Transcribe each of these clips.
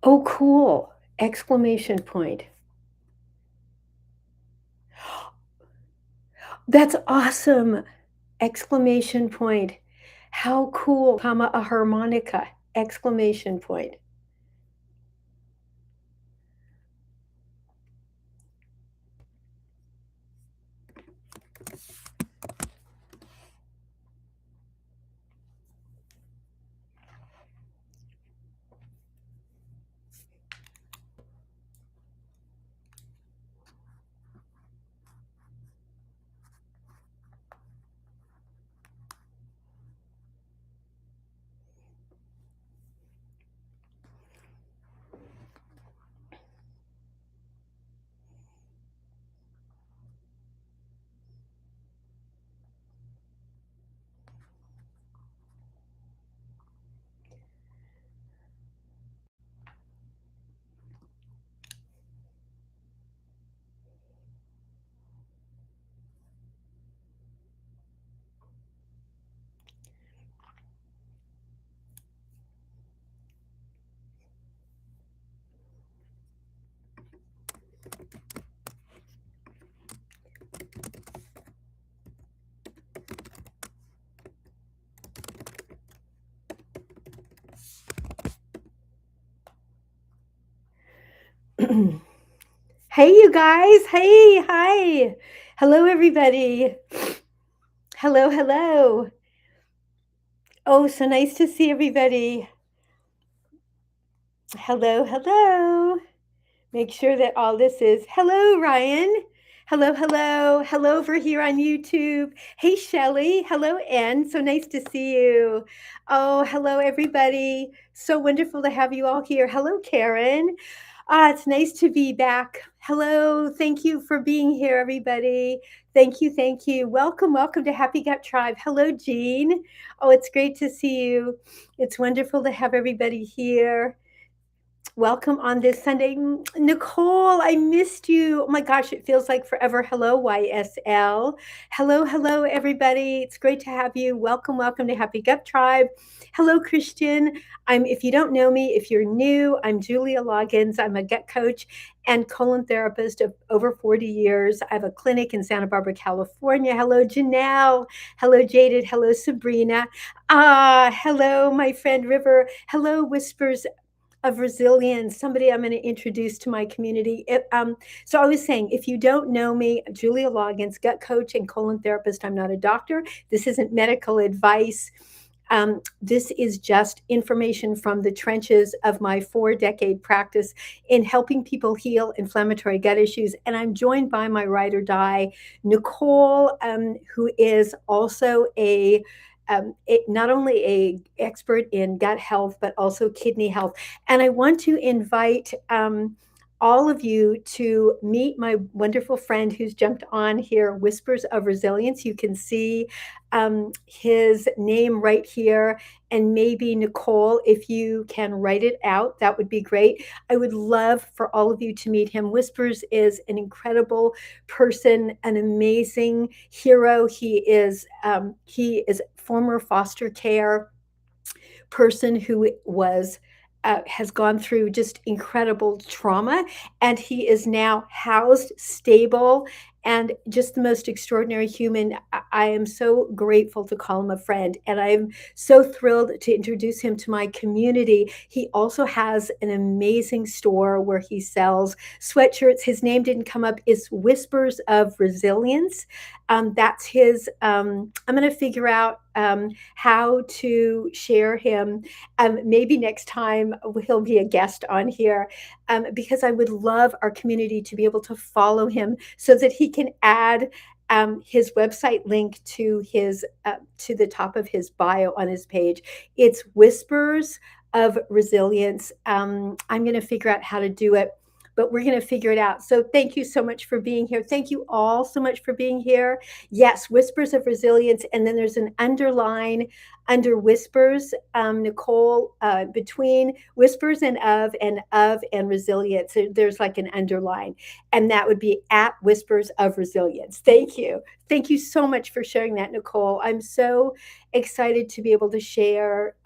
Oh, cool. Exclamation point. That's awesome. Exclamation point. How cool, comma, a harmonica. Exclamation point. Hey, you guys. Hey, hi. Hello, everybody. Hello, hello. Oh, so nice to see everybody. Hello, hello. Make sure that all this is hello, Ryan. Hello, hello. Hello over here on YouTube. Hey, Shelly. Hello, Ann. So nice to see you. Oh, hello, everybody. So wonderful to have you all here. Hello, Karen. It's nice to be back. Hello. Thank you for being here, everybody. Thank you. Thank you. Welcome. Welcome to Happy Gut Tribe. Hello, Jean. Oh, it's great to see you. It's wonderful to have everybody here. Welcome on this Sunday. Nicole, I missed you. Oh my gosh, it feels like forever. Hello, YSL. Hello, hello, everybody. It's great to have you. Welcome, welcome to Happy Gut Tribe. Hello, Christian. If you don't know me, if you're new, I'm Julia Loggins. I'm a gut coach and colon therapist of over 40 years. I have a clinic in Santa Barbara, California. Hello, Janelle. Hello, Jaded. Hello, Sabrina. Hello, my friend River. Hello, Whispers of resilience, somebody I'm going to introduce to my community. So I was saying, if you don't know me, Julia Loggins, gut coach and colon therapist. I'm not a doctor. This isn't medical advice. This is just information from the trenches of my 4-decade practice in helping people heal inflammatory gut issues. And I'm joined by my ride or die, Nicole, who is also not only a expert in gut health, but also kidney health. And I want to invite all of you to meet my wonderful friend who's jumped on here, Whispers of Resilience. You can see his name right here. And maybe Nicole, if you can write it out, that would be great. I would love for all of you to meet him. Whispers is an incredible person, an amazing hero. He is former foster care person who was has gone through just incredible trauma, and he is now housed, stable, and just the most extraordinary human. I am so grateful to call him a friend, and I'm so thrilled to introduce him to my community. He also has an amazing store where he sells sweatshirts. His name didn't come up. It's Whispers of Resilience. That's his. I'm going to figure out how to share him. Maybe next time he'll be a guest on here, because I would love our community to be able to follow him so that he can add his website link to the top of his bio on his page. It's Whispers of Resilience. I'm going to figure out how to do it. but we're going to figure it out. So thank you so much for being here. Thank you all so much for being here. Yes, whispers of resilience. And then there's an underline under whispers, Nicole, between whispers and resilience. There's like an underline, and that would be at whispers of resilience. Thank you. Thank you so much for sharing that, Nicole. I'm so excited to be able to share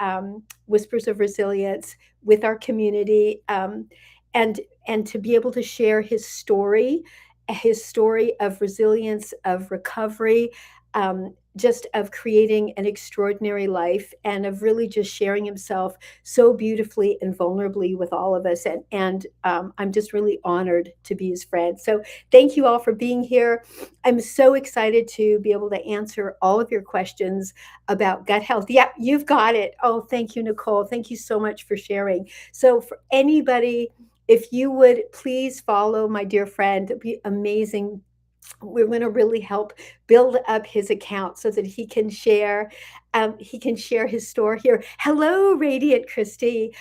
whispers of resilience with our community, and to be able to share his story of resilience, of recovery, just of creating an extraordinary life, and of really just sharing himself so beautifully and vulnerably with all of us. And I'm just really honored to be his friend. So thank you all for being here. I'm so excited to be able to answer all of your questions about gut health. Yeah, you've got it. Oh, thank you, Nicole. Thank you so much for sharing. So for anybody, if you would please follow my dear friend, it'd be amazing. We're going to really help build up his account so that he can share his story here. Hello, Radiant Christy.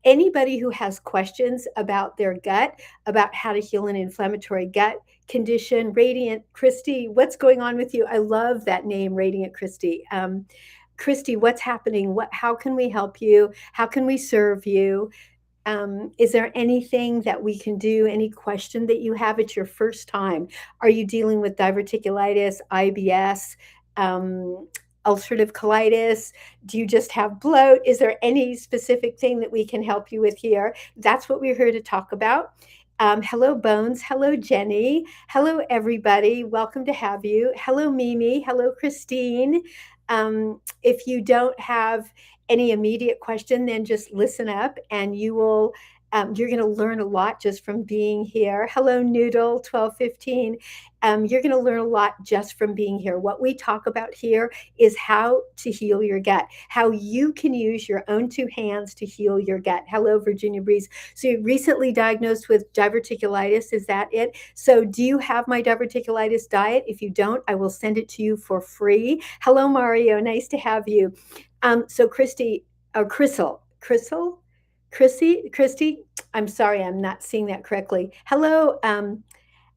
Anybody who has questions about their gut, about how to heal an inflammatory gut condition, Radiant Christy, what's going on with you? I love that name, Radiant Christy. Christy, what's happening? How can we help you? How can we serve you? Is there anything that we can do? Any question that you have? It's your first time. Are you dealing with diverticulitis, IBS, um, ulcerative colitis? Do you just have bloat? Is there any specific thing that we can help you with here? That's what we're here to talk about. Hello, Bones. Hello, Jenny. Hello, everybody. Welcome to have you. Hello, Mimi. Hello, Christine. If you don't have any immediate question, then just listen up and you're going to learn a lot just from being here. Hello, Noodle 1215. You're going to learn a lot just from being here. What we talk about here is how to heal your gut, how you can use your own two hands to heal your gut. Hello, Virginia Breeze. So you're recently diagnosed with diverticulitis. Is that it? So do you have my diverticulitis diet? If you don't, I will send it to you for free. Hello, Mario. Nice to have you. So Christy, or Christy, I'm sorry, I'm not seeing that correctly. Hello,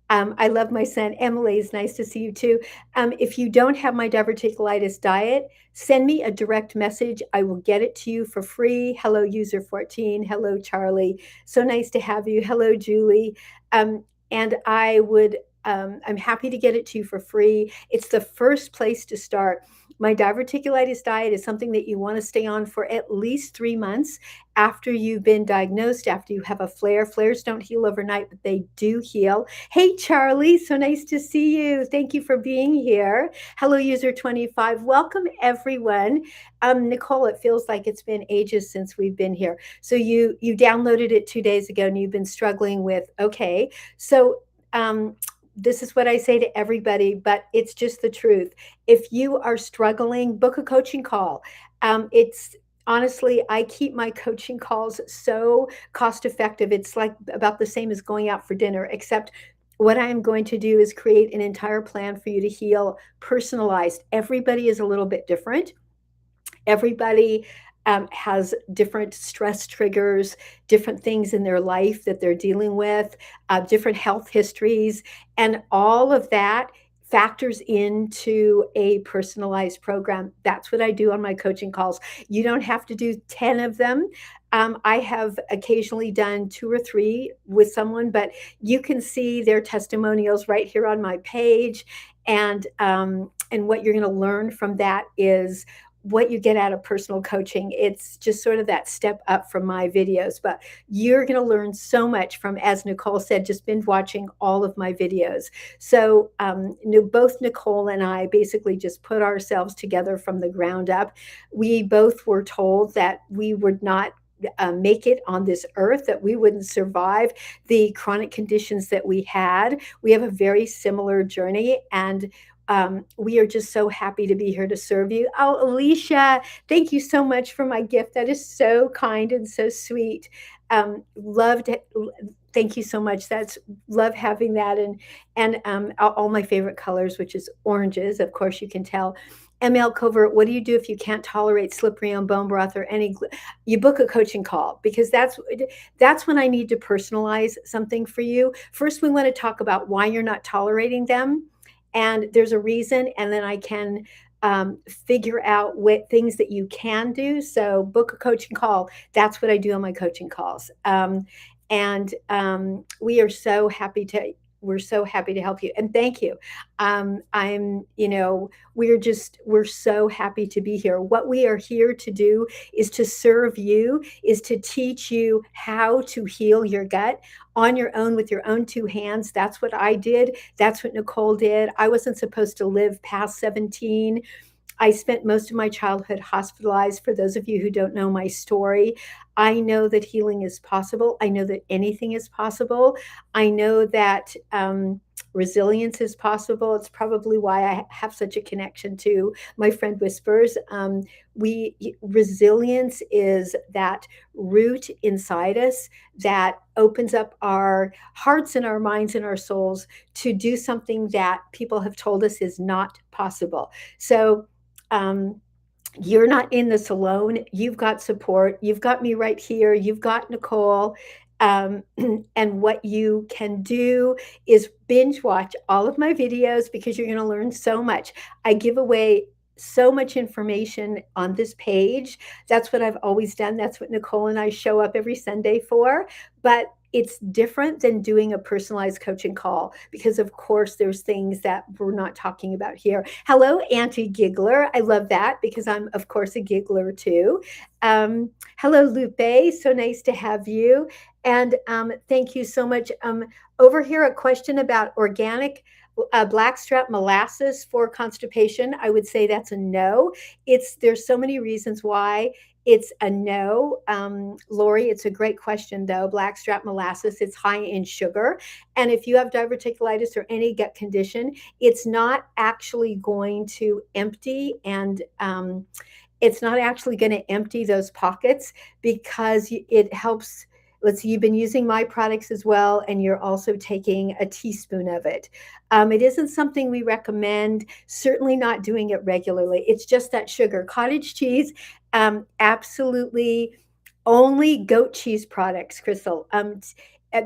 I love my son. Emily, it's nice to see you too. If you don't have my diverticulitis diet, send me a direct message. I will get it to you for free. Hello, user 14. Hello, Charlie. So nice to have you. Hello, Julie. And I'm happy to get it to you for free. It's the first place to start. My diverticulitis diet is something that you want to stay on for at least 3 months after you've been diagnosed, after you have a flare. Flares don't heal overnight, but they do heal. Hey, Charlie, so nice to see you. Thank you for being here. Hello, user 25. Welcome, everyone. Nicole, it feels like it's been ages since we've been here. So you downloaded it 2 days ago and you've been struggling with, okay. So this is what I say to everybody, but it's just the truth. If you are struggling, book a coaching call. It's honestly, I keep my coaching calls so cost effective. It's like about the same as going out for dinner, except what I am going to do is create an entire plan for you to heal, personalized. Everybody is a little bit different. Everybody has different stress triggers, different things in their life that they're dealing with, different health histories, and all of that factors into a personalized program. That's what I do on my coaching calls. You don't have to do 10 of them. I have occasionally done 2 or 3 with someone, but you can see their testimonials right here on my page. And what you're going to learn from that is what you get out of personal coaching. It's just sort of that step up from my videos, but you're going to learn so much from, as Nicole said, just binge watching all of my videos. So both Nicole and I basically just put ourselves together from the ground up. We both were told that we would not make it on this earth, that we wouldn't survive the chronic conditions that we had. We have a very similar journey, and we are just so happy to be here to serve you. Oh, Alicia, thank you so much for my gift. That is so kind and so sweet. Loved it. Thank you so much. Love having that, and all my favorite colors, which is oranges. Of course, you can tell. ML Covert, what do you do if you can't tolerate slippery on bone broth or any? You book a coaching call, because that's when I need to personalize something for you. First, we want to talk about why you're not tolerating them, and there's a reason, and then I can figure out what things that you can do. So book a coaching call. That's what I do on my coaching calls. And we are so happy to we're so happy to help you, and thank you. I'm we're so happy to be here. What we are here to do is to serve you, is to teach you how to heal your gut on your own with your own two hands. That's what I did. That's what Nicole did. I wasn't supposed to live past 17. I spent most of my childhood hospitalized. For those of you who don't know my story, I know that healing is possible. I know that anything is possible. I know that resilience is possible. It's probably why I have such a connection to my friend Whispers. Resilience is that root inside us that opens up our hearts and our minds and our souls to do something that people have told us is not possible. So um, you're not in this alone. You've got support. You've got me right here. You've got Nicole. Um, and what you can do is binge watch all of my videos, because you're going to learn so much. I give away so much information on this page. That's what I've always done. That's what Nicole and I show up every Sunday for. But it's different than doing a personalized coaching call, because of course there's things that we're not talking about here. Hello, Auntie Giggler. I love that, because I'm of course a giggler too. Hello, Lupe. So nice to have you. And thank you so much. Over here, a question about organic blackstrap molasses for constipation. I would say that's a no. There's so many reasons why it's a no. Lori, it's a great question though. Blackstrap molasses, it's high in sugar. And if you have diverticulitis or any gut condition, it's not actually going to empty and it's not actually going to empty those pockets, because it helps. Let's see, you've been using my products as well, and you're also taking a teaspoon of it. It isn't something we recommend, certainly not doing it regularly. It's just that sugar. Cottage cheese, absolutely only goat cheese products, Crystal.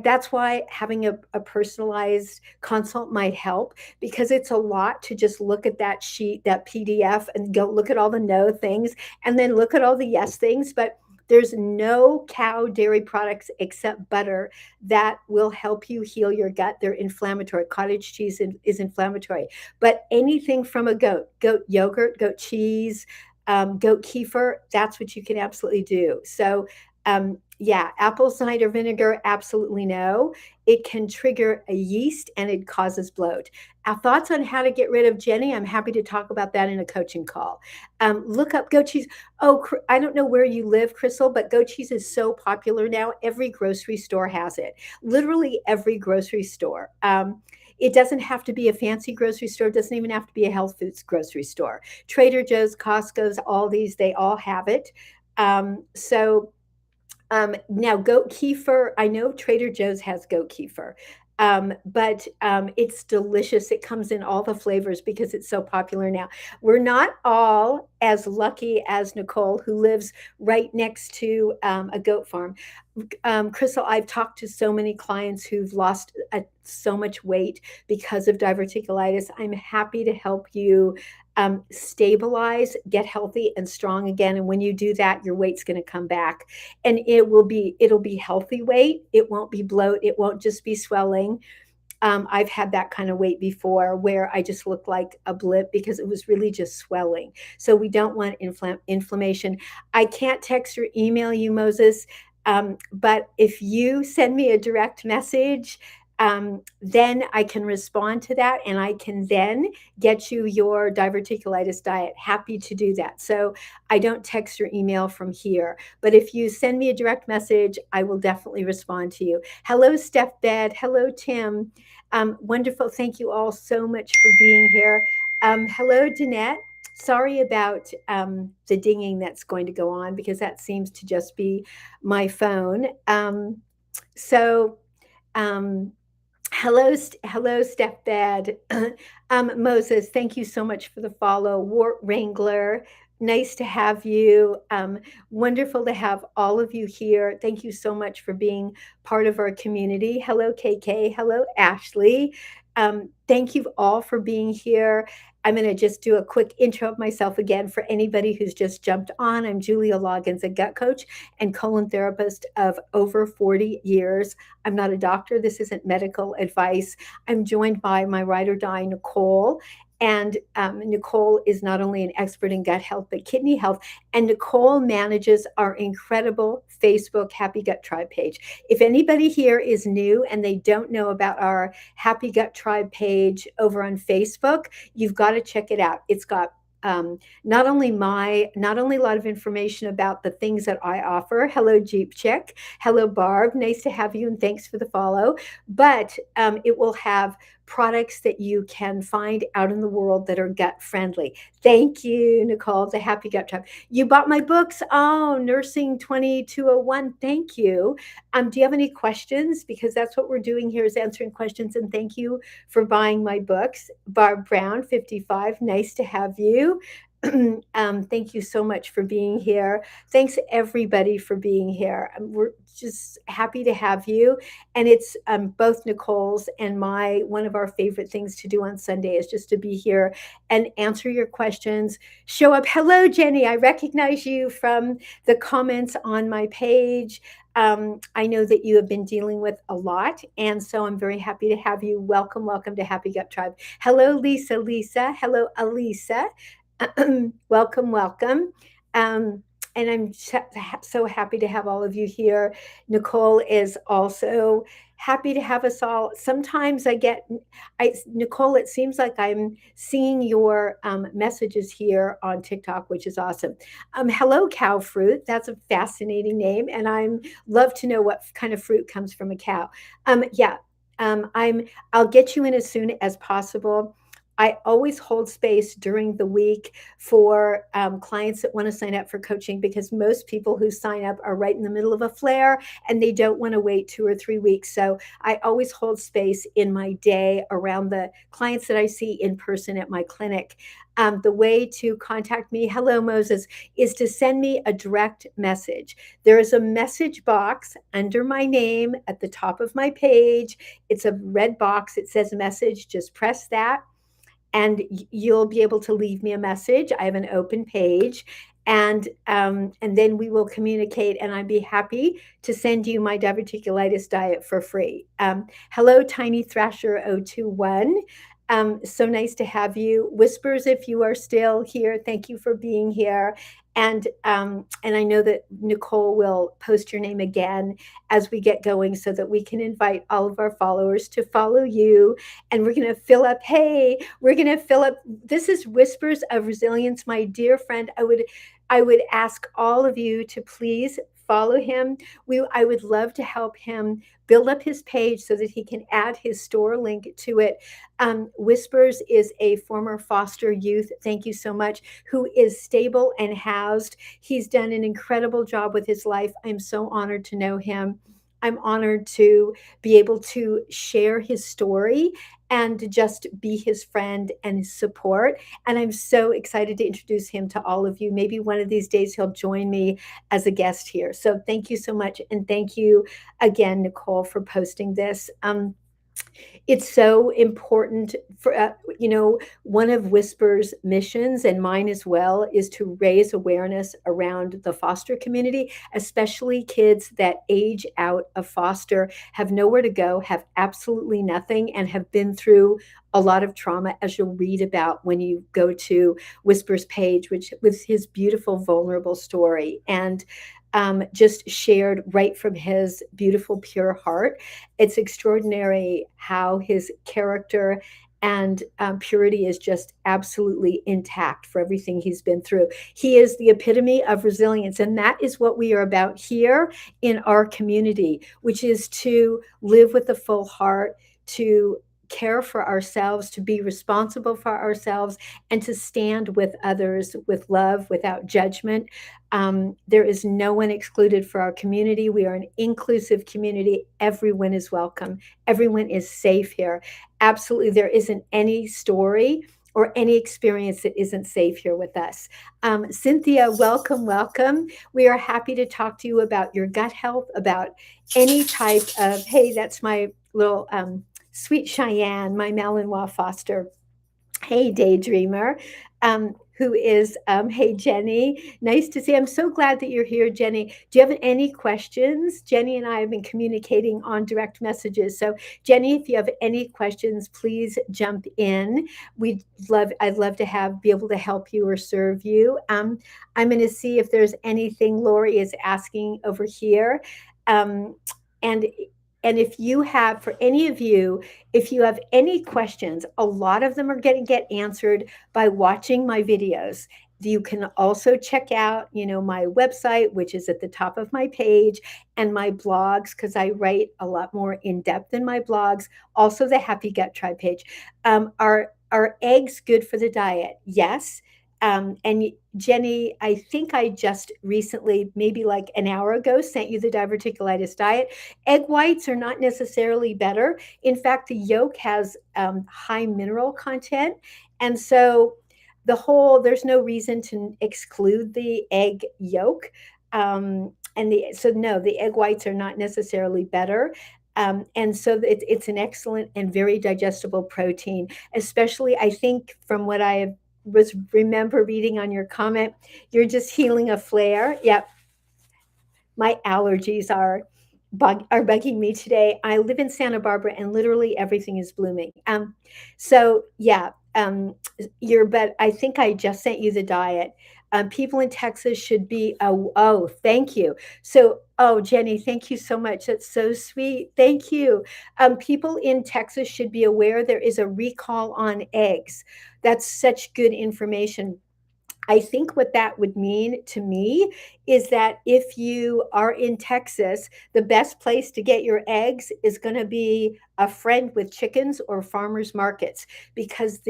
That's why having a personalized consult might help, because it's a lot to just look at that sheet, that PDF, and go look at all the no things and then look at all the yes things. But there's no cow dairy products except butter that will help you heal your gut. They're inflammatory. Cottage cheese is inflammatory. But anything from a goat yogurt, goat cheese, goat kefir, that's what you can absolutely do. So yeah, apple cider vinegar, absolutely no. It can trigger a yeast and it causes bloat. Our thoughts on how to get rid of Jenny, I'm happy to talk about that in a coaching call. Look up goat cheese. Oh, I don't know where you live, Crystal, but goat cheese is so popular now. Every grocery store has it. Literally every grocery store. It doesn't have to be a fancy grocery store. It doesn't even have to be a health foods grocery store. Trader Joe's, Costco's, all these, they all have it. Now goat kefir, I know Trader Joe's has goat kefir, but it's delicious. It comes in all the flavors because it's so popular now. We're not all as lucky as Nicole, who lives right next to a goat farm. Crystal, I've talked to so many clients who've lost so much weight because of diverticulitis. I'm happy to help you stabilize, get healthy and strong again. And when you do that, your weight's going to come back, and it'll be healthy weight. It won't be bloat. It won't just be swelling. I've had that kind of weight before where I just looked like a blip because it was really just swelling. So we don't want inflammation. I can't text or email you, Moses, but if you send me a direct message, then I can respond to that, and I can then get you your diverticulitis diet. Happy to do that. So I don't text or email from here, but if you send me a direct message, I will definitely respond to you. Hello, Steph Bed. Hello, Tim. Wonderful. Thank you all so much for being here. Hello, Danette. Sorry about the dinging that's going to go on, because that seems to just be my phone. So, um, Hello, hello, Stepdad. Moses, thank you so much for the follow. Wart Wrangler, nice to have you. Wonderful to have all of you here. Thank you so much for being part of our community. Hello, KK. Hello, Ashley. Thank you all for being here. I'm going to just do a quick intro of myself again for anybody who's just jumped on. I'm Julia Loggins, a gut coach and colon therapist of over 40 years. I'm not a doctor. This isn't medical advice. I'm joined by my ride or die, Nicole. And Nicole is not only an expert in gut health, but kidney health. And Nicole manages our incredible Facebook Happy Gut Tribe page. If anybody here is new and they don't know about our Happy Gut Tribe page over on Facebook, you've got to check it out. It's got not only a lot of information about the things that I offer. Hello, Jeep Chick. Hello, Barb. Nice to have you, and thanks for the follow. But it will have products that you can find out in the world that are gut friendly. Thank you, Nicole, the Happy Gut Tribe. You bought my books. Oh, Nursing 2201. Thank you. Do you have any questions? Because that's what we're doing here is answering questions. And thank you for buying my books. Barb Brown, 55. Nice to have you. Thank you so much for being here. Thanks everybody for being here. We're just happy to have you. And it's both Nicole's and my one of our favorite things to do on Sunday is just to be here and answer your questions. Show up. Hello, Jenny. I recognize you from the comments on my page. I know that you have been dealing with a lot, and so I'm very happy to have you. Welcome, welcome to Happy Gut Tribe. Hello, Lisa. Hello, Alisa. Welcome, welcome. And I'm so happy to have all of you here. Nicole is also happy to have us all. Sometimes Nicole, it seems like I'm seeing your messages here on TikTok, which is awesome. Hello, cow fruit. That's a fascinating name. And I'm love to know what kind of fruit comes from a cow. Yeah, I'll get you in as soon as possible. I always hold space during the week for clients that want to sign up for coaching because most people who sign up are right in the middle of a flare and they don't want to wait 2 or 3 weeks. So I always hold space in my day around the clients that I see in person at my clinic. The way to contact me, hello Moses, is to send me a direct message. There is a message box under my name at the top of my page. It's a red box. It says message. Just press that and you'll be able to leave me a message. I have an open page, and then we will communicate. And I'd be happy to send you my diverticulitis diet for free. Hello, Tiny Thrasher 021. So nice to have you. Whispers, if you are still here, thank you for being here. And I know that Nicole will post your name again as we get going so that we can invite all of our followers to follow you. And we're going to fill up. Hey, we're going to fill up. This is Whispers of Resilience, my dear friend. I would ask all of you to please follow him. I would love to help him build up his page so that he can add his store link to it. Whispers is a former foster youth, thank you so much, who is stable and housed. He's done an incredible job with his life. I'm so honored to know him. I'm honored to be able to share his story and to just be his friend and his support. And I'm so excited to introduce him to all of you. Maybe one of these days he'll join me as a guest here. So thank you so much. And thank you again, Nicole, for posting this. It's so important for, one of Whisper's missions and mine as well is to raise awareness around the foster community, especially kids that age out of foster, have nowhere to go, have absolutely nothing, and have been through a lot of trauma, as you'll read about when you go to Whisper's page, which was his beautiful, vulnerable story. And just shared right from his beautiful, pure heart. It's extraordinary how his character and purity is just absolutely intact for everything he's been through. He is the epitome of resilience, and that is what we are about here in our community, which is to live with a full heart, to care for ourselves, to be responsible for ourselves, and to stand with others with love, without judgment. There is no one excluded for our community. We are an inclusive community. Everyone is welcome. Everyone is safe here. Absolutely, there isn't any story or any experience that isn't safe here with us. Cynthia, welcome, welcome. We are happy to talk to you about your gut health, about any type of, hey, that's my little Sweet Cheyenne, my Malinois Foster. Hey, Daydreamer, who is, hey, Jenny. Nice to see. I'm so glad that you're here, Jenny. Do you have any questions? Jenny and I have been communicating on direct messages. So, Jenny, if you have any questions, please jump in. I'd love to be able to help you or serve you. I'm going to see if there's anything Lori is asking over here. Um, and and if you have, for any of you, if you have any questions, a lot of them are going to get answered by watching my videos. You can also check out, my website, which is at the top of my page, and my blogs, because I write a lot more in depth in my blogs. Also, the Happy Gut Tribe page. Are eggs good for the diet? Yes. And Jenny, I think I just recently, maybe like an hour ago, sent you the diverticulitis diet. Egg whites are not necessarily better. In fact, the yolk has high mineral content. And so there's no reason to exclude the egg yolk. So no, the egg whites are not necessarily better. And so it's an excellent and very digestible protein, especially I think from what I remember reading on your comment, you're just healing a flare. Yep, my allergies are bugging me today. I live in Santa Barbara and literally everything is blooming. So yeah, but I think I just sent you the diet. People in Texas should be, oh, thank you. So, oh, Jenny, thank you so much. That's so sweet. Thank you. People in Texas should be aware there is a recall on eggs. That's such good information. I think what that would mean to me is that if you are in Texas, the best place to get your eggs is going to be a friend with chickens or farmers markets, because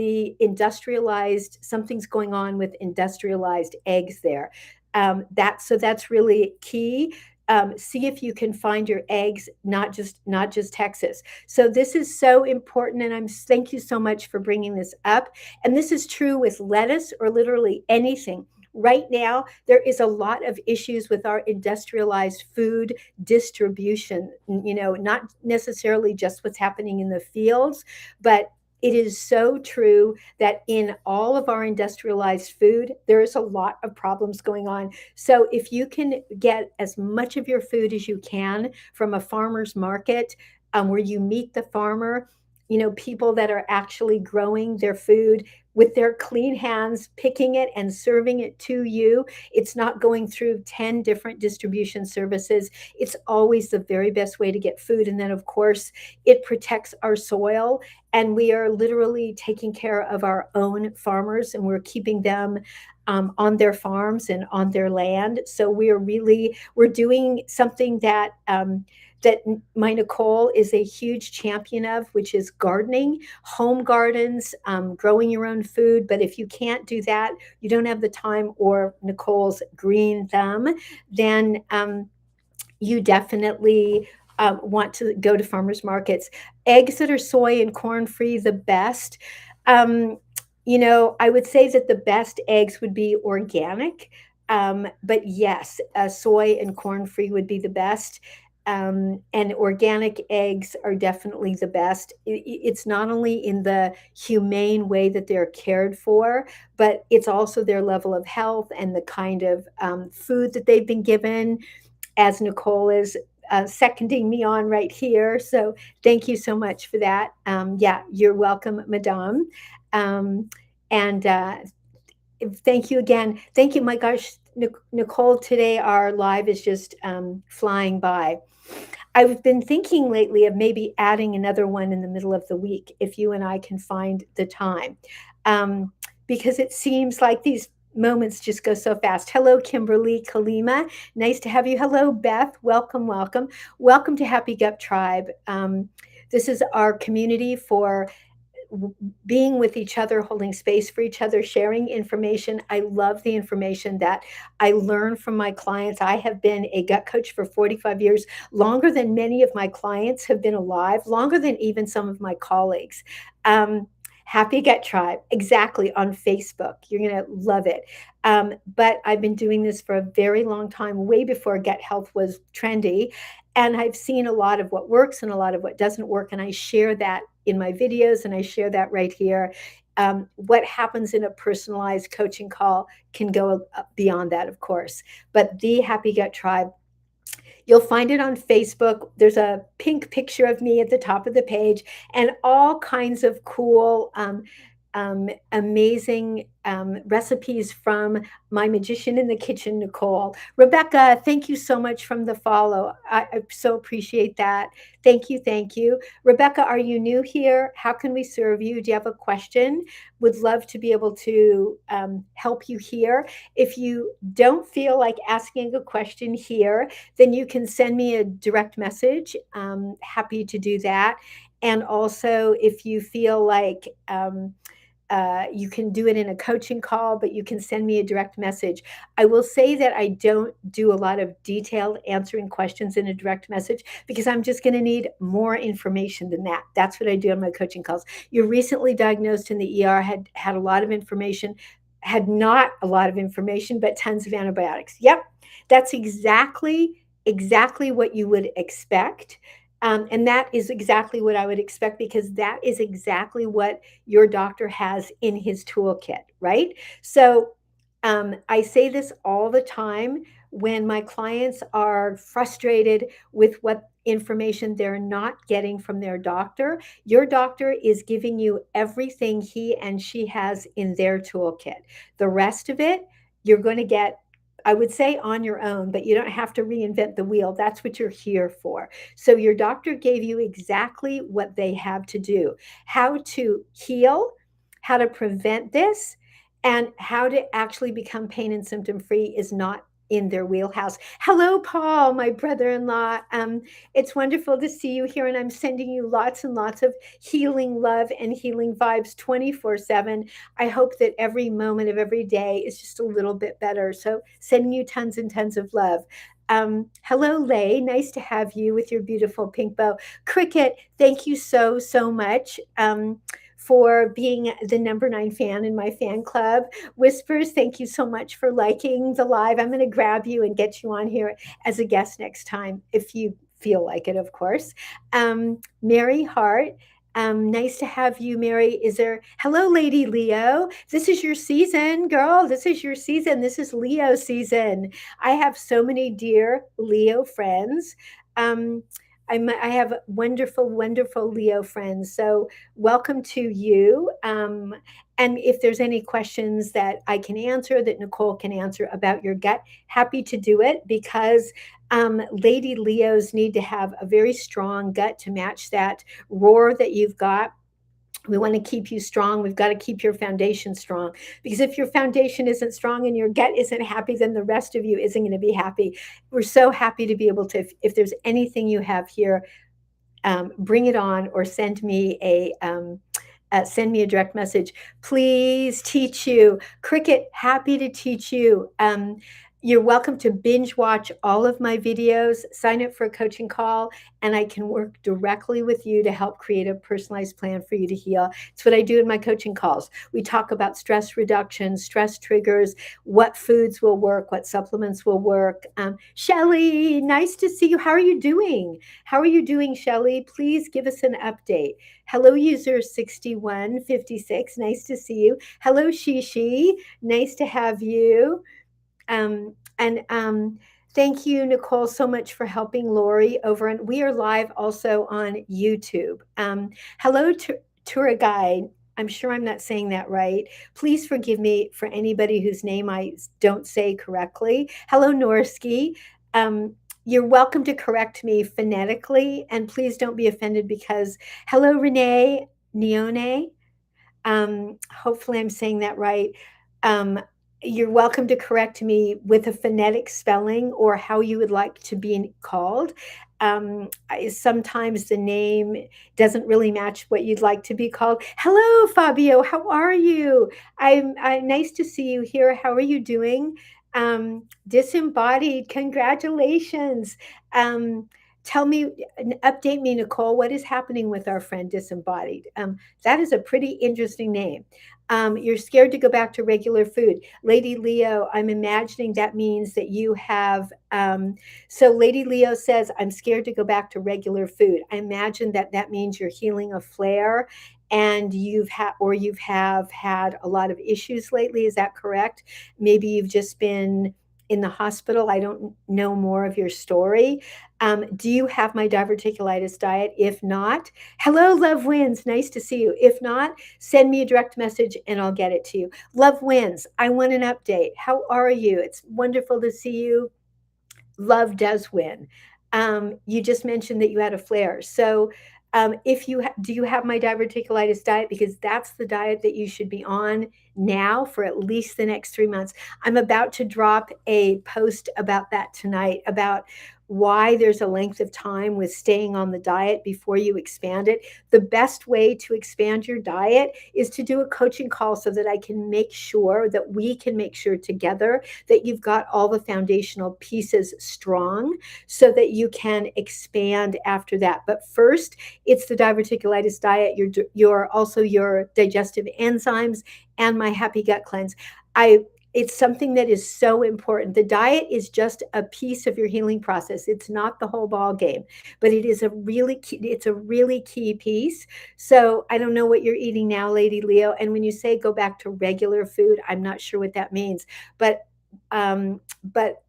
something's going on with industrialized eggs there. That's really key. See if you can find your eggs, not just Texas. So this is so important, and thank you so much for bringing this up. And this is true with lettuce or literally anything. Right now, there is a lot of issues with our industrialized food distribution, not necessarily just what's happening in the fields, but it is so true that in all of our industrialized food, there is a lot of problems going on. So if you can get as much of your food as you can from a farmer's market, where you meet the farmer, people that are actually growing their food with their clean hands, picking it and serving it to you. It's not going through 10 different distribution services. It's always the very best way to get food. And then, of course, it protects our soil. And we are literally taking care of our own farmers, and we're keeping them on their farms and on their land. So we're doing something that my Nicole is a huge champion of, which is gardening, home gardens, growing your own food. But if you can't do that, you don't have the time or Nicole's green thumb, then you definitely want to go to farmers markets. Eggs that are soy and corn free, the best. Um, I would say that the best eggs would be organic. But yes, soy and corn free would be the best. And organic eggs are definitely the best. It's not only in the humane way that they're cared for, but it's also their level of health and the kind of food that they've been given, as Nicole is seconding me on right here. So thank you so much for that. Yeah, you're welcome, Madame. And thank you again. Thank you. My gosh, Nicole, today our live is just flying by. I've been thinking lately of maybe adding another one in the middle of the week if you and I can find the time, because it seems like these moments just go so fast. Hello, Kimberly Kalima. Nice to have you. Hello, Beth. Welcome, welcome. Welcome to Happy Gut Tribe. This is our community for being with each other, holding space for each other, sharing information. I love the information that I learn from my clients. I have been a gut coach for 45 years, longer than many of my clients have been alive, longer than even some of my colleagues. Happy Gut Tribe, exactly, on Facebook. You're going to love it. But I've been doing this for a very long time, way before gut health was trendy. And I've seen a lot of what works and a lot of what doesn't work. And I share that in my videos, and I share that right here. What happens in a personalized coaching call can go beyond that, of course. But the Happy Gut Tribe, you'll find it on Facebook. There's a pink picture of me at the top of the page, and all kinds of cool, amazing recipes from my magician in the kitchen, Nicole. Rebecca, thank you so much from the follow. I so appreciate that. Thank you. Thank you. Rebecca, are you new here? How can we serve you? Do you have a question? Would love to be able to help you here. If you don't feel like asking a question here, then you can send me a direct message. Happy to do that. And also, if you feel like you can do it in a coaching call, but you can send me a direct message. I will say that I don't do a lot of detailed answering questions in a direct message because I'm just going to need more information than that. That's what I do on my coaching calls. You're recently diagnosed in the ER, had a lot of information, had not a lot of information, but tons of antibiotics. Yep, that's exactly what you would expect. And that is exactly what I would expect, because that is exactly what your doctor has in his toolkit, right? So I say this all the time when my clients are frustrated with what information they're not getting from their doctor. Your doctor is giving you everything he and she has in their toolkit. The rest of it, you're going to get, I would say, on your own, but you don't have to reinvent the wheel. That's what you're here for. So your doctor gave you exactly what they have to do: how to heal, how to prevent this, and how to actually become pain and symptom free is not in their wheelhouse. Hello, Paul, my brother-in-law. It's wonderful to see you here, and I'm sending you lots and lots of healing love and healing vibes 24/7. I hope that every moment of every day is just a little bit better. So sending you tons and tons of love. Hello, Lay. Nice to have you with your beautiful pink bow. Cricket, thank you so much. For being the #9 fan in my fan club. Whispers, thank you so much for liking the live. I'm going to grab you and get you on here as a guest next time, if you feel like it, of course. Mary Hart, nice to have you, Mary. Hello, Lady Leo. This is your season, girl. This is your season. This is Leo season. I have so many dear Leo friends. I have wonderful Leo friends. So welcome to you. And if there's any questions that I can answer, that Nicole can answer about your gut, happy to do it, because Lady Leos need to have a very strong gut to match that roar that you've got. We want to keep you strong. We've got to keep your foundation strong, because if your foundation isn't strong and your gut isn't happy, then the rest of you isn't going to be happy. We're so happy to be able to, if there's anything you have here, bring it on, or send me a direct message. Please teach you. Cricket, happy to teach you. You're welcome to binge watch all of my videos, sign up for a coaching call, and I can work directly with you to help create a personalized plan for you to heal. It's what I do in my coaching calls. We talk about stress reduction, stress triggers, what foods will work, what supplements will work. Shelly, nice to see you. How are you doing? How are you doing, Shelly? Please give us an update. Hello, user 6156. Nice to see you. Hello, Shishi. Nice to have you. And thank you, Nicole, so much for helping Lori over. And we are live also on YouTube. Hello, tour guide. I'm sure I'm not saying that right. Please forgive me for anybody whose name I don't say correctly. Hello, Norsky. You're welcome to correct me phonetically, and please don't be offended, because hello, Renee Neone. Hopefully I'm saying that right. You're welcome to correct me with a phonetic spelling or how you would like to be called. Sometimes the name doesn't really match what you'd like to be called. Hello, Fabio. How are you? I'm nice to see you here. How are you doing? Disembodied. Congratulations. Um, Tell me, update me, Nicole. What is happening with our friend Disembodied? That is a pretty interesting name. You're scared to go back to regular food. Lady Leo, I'm imagining that means that you have. So Lady Leo says, I'm scared to go back to regular food. I imagine that that means you're healing a flare and you've have had a lot of issues lately. Is that correct? Maybe you've just been in the hospital. I don't know more of your story. Do you have my diverticulitis diet? If not, hello, Love Wins. Nice to see you. If not, send me a direct message and I'll get it to you. Love Wins. I want an update. How are you? It's wonderful to see you. Love does win. You just mentioned that you had a flare. So, if you do you have my diverticulitis diet? Because that's the diet that you should be on now for at least the next 3 months. I'm about to drop a post about that tonight about why there's a length of time with staying on the diet before you expand it. The best way to expand your diet is to do a coaching call so that I can make sure that we can make sure together that you've got all the foundational pieces strong so that you can expand after that. But first, it's the diverticulitis diet, your also your digestive enzymes and my happy gut cleanse. I It's something that is so important. The diet is just a piece of your healing process. It's not the whole ball game, but it's a really key piece. So I don't know what you're eating now, Lady Leo. And when you say go back to regular food, I'm not sure what that means. But um, but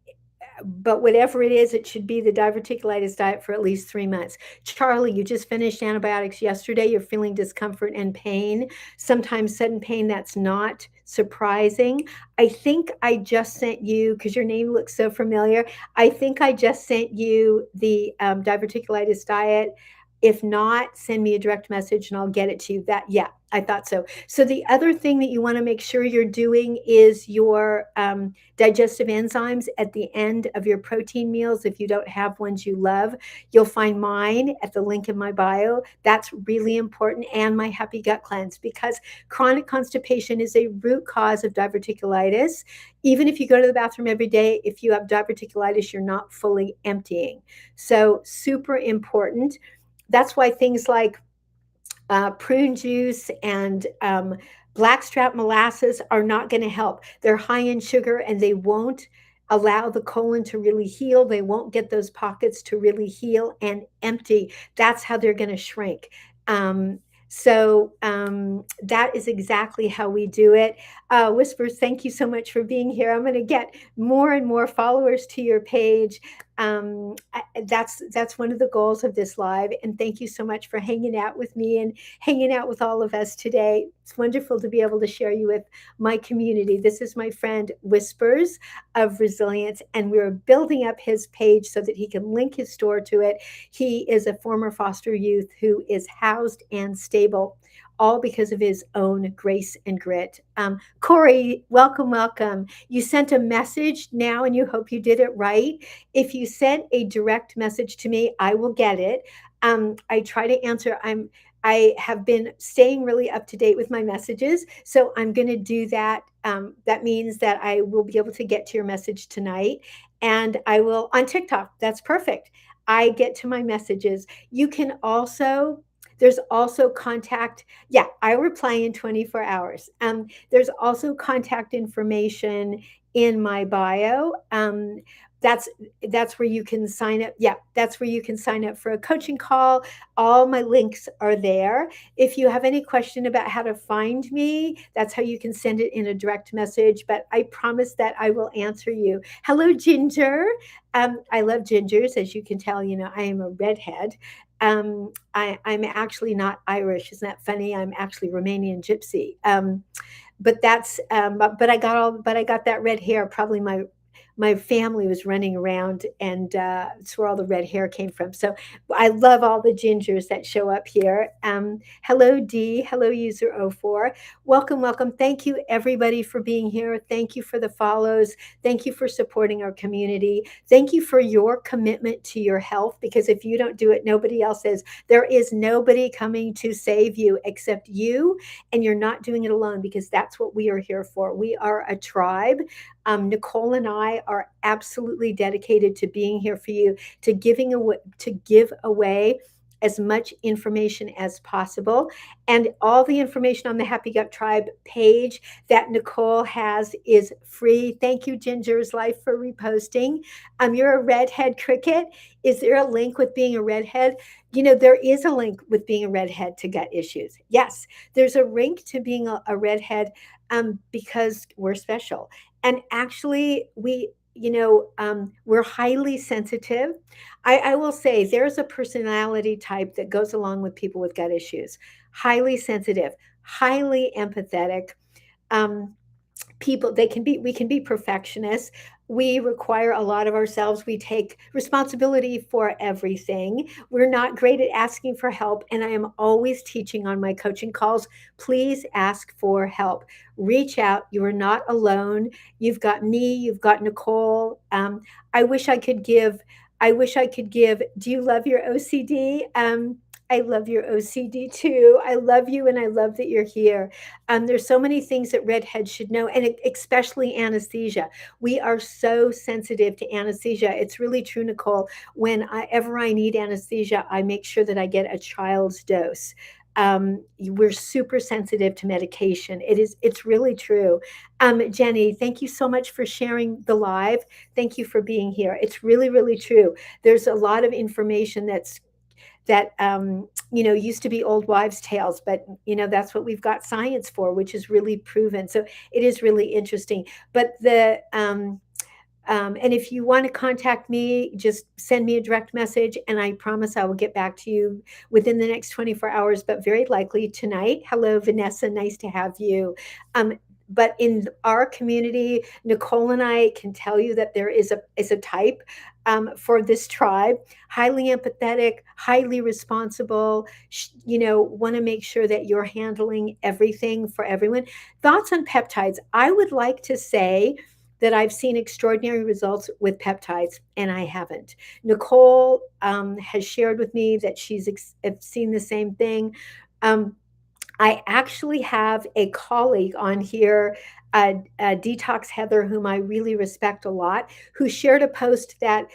but whatever it is, it should be the diverticulitis diet for at least 3 months. Charlie, you just finished antibiotics yesterday. You're feeling discomfort and pain, sometimes sudden pain. That's not surprising. I think I just sent you, because your name looks so familiar, I think I just sent you the diverticulitis diet. If not, send me a direct message and I'll get it to you. That, yeah, I thought so. So the other thing that you want to make sure you're doing is your digestive enzymes at the end of your protein meals. If you don't have ones you love, you'll find mine at the link in my bio. That's really important. And my happy gut cleanse, because chronic constipation is a root cause of diverticulitis. Even if you go to the bathroom every day, if you have diverticulitis, you're not fully emptying. So super important. That's why things like prune juice and blackstrap molasses are not going to help. They're high in sugar and they won't allow the colon to really heal. They won't get those pockets to really heal and empty. That's how they're going to shrink. That is exactly how we do it. Whispers, thank you so much for being here. I'm going to get more and more followers to your page. That's one of the goals of this live. And thank you so much for hanging out with me and hanging out with all of us today. It's wonderful to be able to share you with my community. This is my friend Whispers of Resilience, and we're building up his page so that he can link his store to it. He is a former foster youth who is housed and stable, all because of his own grace and grit. Corey, welcome, welcome. You sent a message now and you hope you did it right. If you sent a direct message to me, I will get it. I try to answer. I have been staying really up to date with my messages, so I'm going to do that. That means that I will be able to get to your message tonight, and I will on TikTok. That's perfect. I get to my messages. You can also there's also contact. Yeah, I reply in 24 hours. There's also contact information in my bio. That's that's where you can sign up. Yeah, that's where you can sign up for a coaching call. All my links are there. If you have any question about how to find me, that's how you can send it in a direct message. But I promise that I will answer you. Hello, Ginger. I love gingers, as you can tell. You know, I am a redhead. I'm actually not Irish. Isn't that funny? I'm actually Romanian Gypsy. But I got that red hair. Probably my family was running around, and it's where all the red hair came from. So I love all the gingers that show up here. Hello, D. Hello, user 04. Welcome, welcome. Thank you, everybody, for being here. Thank you for the follows. Thank you for supporting our community. Thank you for your commitment to your health, because if you don't do it, nobody else is. There is nobody coming to save you except you, and you're not doing it alone, because that's what we are here for. We are a tribe. Nicole and I are absolutely dedicated to being here for you, to give away as much information as possible. And all the information on the Happy Gut Tribe page that Nicole has is free. Thank you, Ginger's Life, for reposting. You're a redhead, Cricket. Is there a link with being a redhead? There is a link with being a redhead to gut issues. Yes, there's a link to being a redhead, because we're special. And actually, we're highly sensitive. I will say there's a personality type that goes along with people with gut issues. Highly sensitive, highly empathetic. Um, People, we can be perfectionists. We require a lot of ourselves. We take responsibility for everything. We're not great at asking for help, and I am always teaching on my coaching calls, please ask for help. Reach out. You are not alone. You've got me, you've got Nicole. I wish I could give Do you love your OCD? I love your OCD too. I love you, and I love that you're here. There's so many things that redheads should know, and especially anesthesia. We are so sensitive to anesthesia. It's really true, Nicole. Whenever I need anesthesia, I make sure that I get a child's dose. We're super sensitive to medication. It's really true. Jenny, thank you so much for sharing the live. Thank you for being here. It's really, really true. There's a lot of information that used to be old wives' tales, but that's what we've got science for, which is really proven. So it is really interesting. But and if you want to contact me, just send me a direct message, and I promise I will get back to you within the next 24 hours, but very likely tonight. Hello, Vanessa. Nice to have you. But in our community, Nicole and I can tell you that there is a type for this tribe, highly empathetic, highly responsible, want to make sure that you're handling everything for everyone. Thoughts on peptides? I would like to say that I've seen extraordinary results with peptides, and I haven't. Nicole has shared with me that she's seen the same thing. I actually have a colleague on here, Detox Heather, whom I really respect a lot, who shared a post that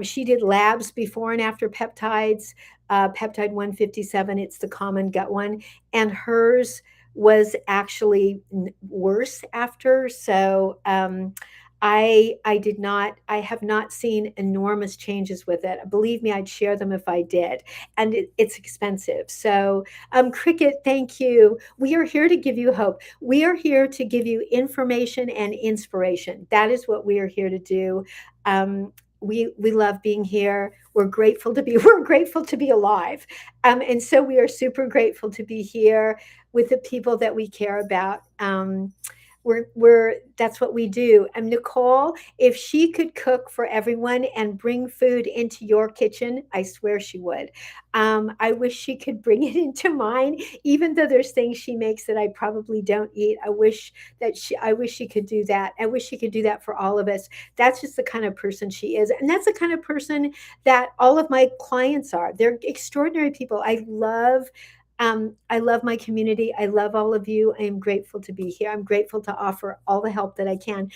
she did labs before and after peptides, peptide 157, it's the common gut one, and hers was actually worse after. So I have not seen enormous changes with it. Believe me, I'd share them if I did. And it's expensive. So Cricket, thank you. We are here to give you hope. We are here to give you information and inspiration. That is what we are here to do. We love being here. We're grateful to be alive. And so we are super grateful to be here with the people that we care about. That's what we do. And Nicole, if she could cook for everyone and bring food into your kitchen, I swear she would. I wish she could bring it into mine, even though there's things she makes that I probably don't eat. I wish she could do that. I wish she could do that for all of us. That's just the kind of person she is. And that's the kind of person that all of my clients are. They're extraordinary people. I love my community. I love all of you. I am grateful to be here. I'm grateful to offer all the help that I can.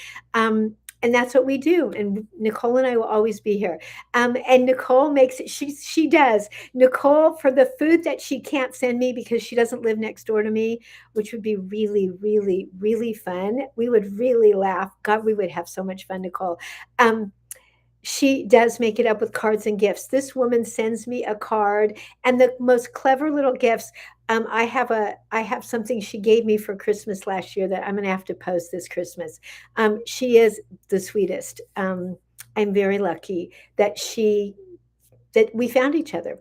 And that's what we do. And Nicole and I will always be here. And Nicole she does. Nicole, for the food that she can't send me because she doesn't live next door to me, which would be really, really, really fun. We would really laugh. God, we would have so much fun, Nicole. She does make it up with cards and gifts. This woman sends me a card and the most clever little gifts. I have something she gave me for Christmas last year that I'm going to have to post this Christmas. She is the sweetest. I'm very lucky that we found each other.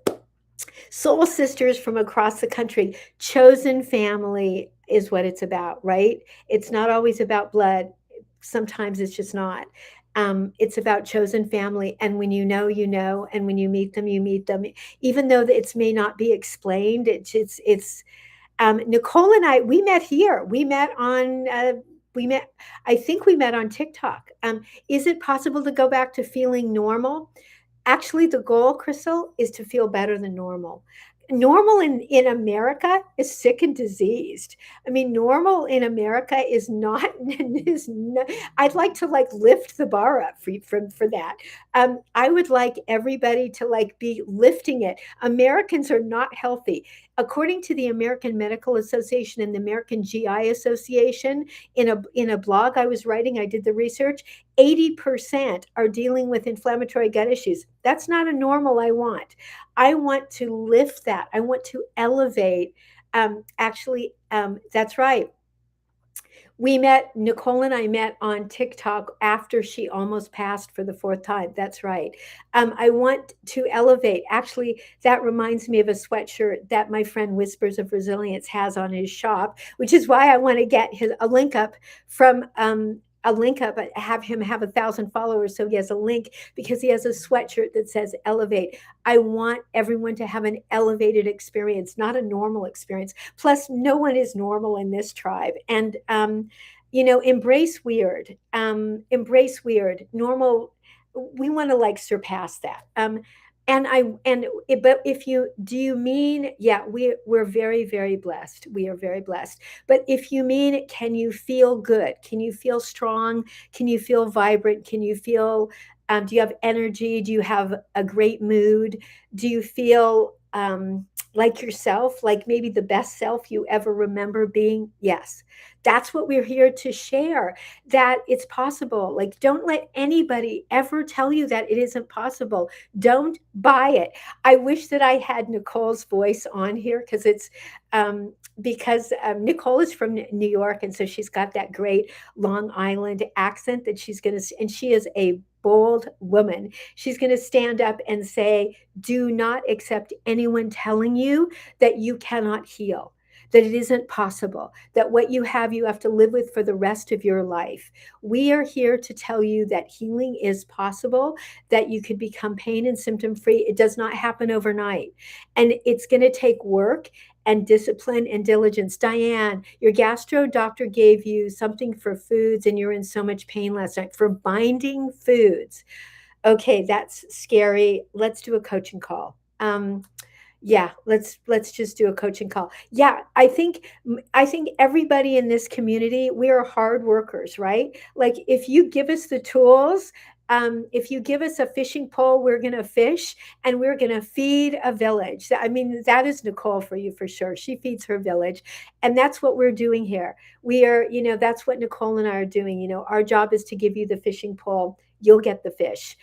Soul sisters from across the country. Chosen family is what it's about, right? It's not always about blood. Sometimes it's just not. It's about chosen family. And when you know, you know, and when you meet them, you meet them. Even though it may not be explained, it's Nicole and I, we met here. We met, I think we met on TikTok. Is it possible to go back to feeling normal? Actually, the goal, Crystal, is to feel better than normal. Normal in America is sick and diseased. I mean, normal in America is not, is not, I'd like to like lift the bar up for that. I would like everybody to like be lifting it. Americans are not healthy. According to the American Medical Association and the American GI Association, in a blog I was writing, I did the research, 80% are dealing with inflammatory gut issues. That's not a normal I want. I want to lift that. I want to elevate. That's right. Nicole and I met on TikTok after she almost passed for the fourth time. That's right. I want to elevate. Actually, that reminds me of a sweatshirt that my friend Whispers of Resilience has on his shop, which is why I want to get a link up from a link up, have him have 1,000 followers. So he has a link because he has a sweatshirt that says elevate. I want everyone to have an elevated experience, not a normal experience. Plus, no one is normal in this tribe. And, embrace weird, embrace weird, normal. We want to like surpass that. But if you, do you mean, yeah, we're very, very blessed. We are very blessed. But if you mean, can you feel good? Can you feel strong? Can you feel vibrant? Can you feel, do you have energy? Do you have a great mood? Do you feel like yourself, like maybe the best self you ever remember being? Yes. That's what we're here to share, that it's possible. Like, don't let anybody ever tell you that it isn't possible. Don't buy it. I wish that I had Nicole's voice on here because Nicole is from New York, and so she's got that great Long Island accent that she's going to, and she is a bold woman. She's going to stand up and say, do not accept anyone telling you that you cannot heal, that it isn't possible, that what you have to live with for the rest of your life. We are here to tell you that healing is possible, that you could become pain and symptom free. It does not happen overnight. And it's going to take work and discipline and diligence. Diane, your gastro doctor gave you something for foods and you're in so much pain last night for binding foods. Okay, that's scary. Let's do a coaching call. Yeah, let's just do a coaching call. Yeah, I think everybody in this community, we are hard workers, right? Like if you give us the tools, if you give us a fishing pole, we're going to fish and we're going to feed a village. I mean, that is Nicole for you for sure. She feeds her village. And that's what we're doing here. We are, that's what Nicole and I are doing. Our job is to give you the fishing pole. You'll get the fish.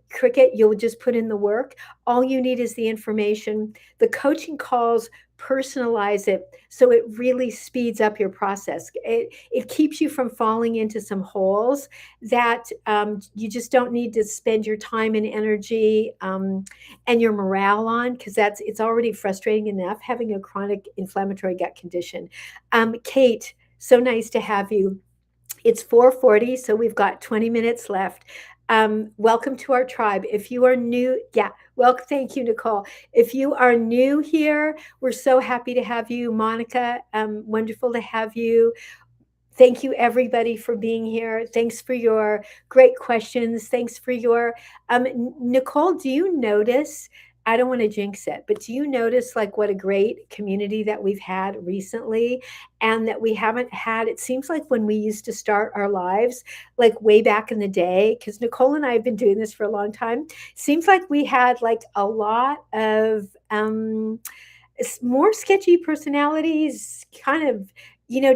Cricket, you'll just put in the work. All you need is the information. The coaching calls personalize it so it really speeds up your process. It keeps you from falling into some holes that you just don't need to spend your time and energy and your morale on, because it's already frustrating enough having a chronic inflammatory gut condition. Kate, so nice to have you. It's 4:40, so we've got 20 minutes left. Welcome to our tribe. If you are new, yeah, well, thank you, Nicole. If you are new here, we're so happy to have you. Monica, wonderful to have you. Thank you, everybody, for being here. Thanks for your great questions. Thanks for your, Nicole, do you notice, I don't want to jinx it, but do you notice like what a great community that we've had recently and that we haven't had? It seems like when we used to start our lives, like way back in the day, because Nicole and I have been doing this for a long time, seems like we had like a lot of more sketchy personalities kind of,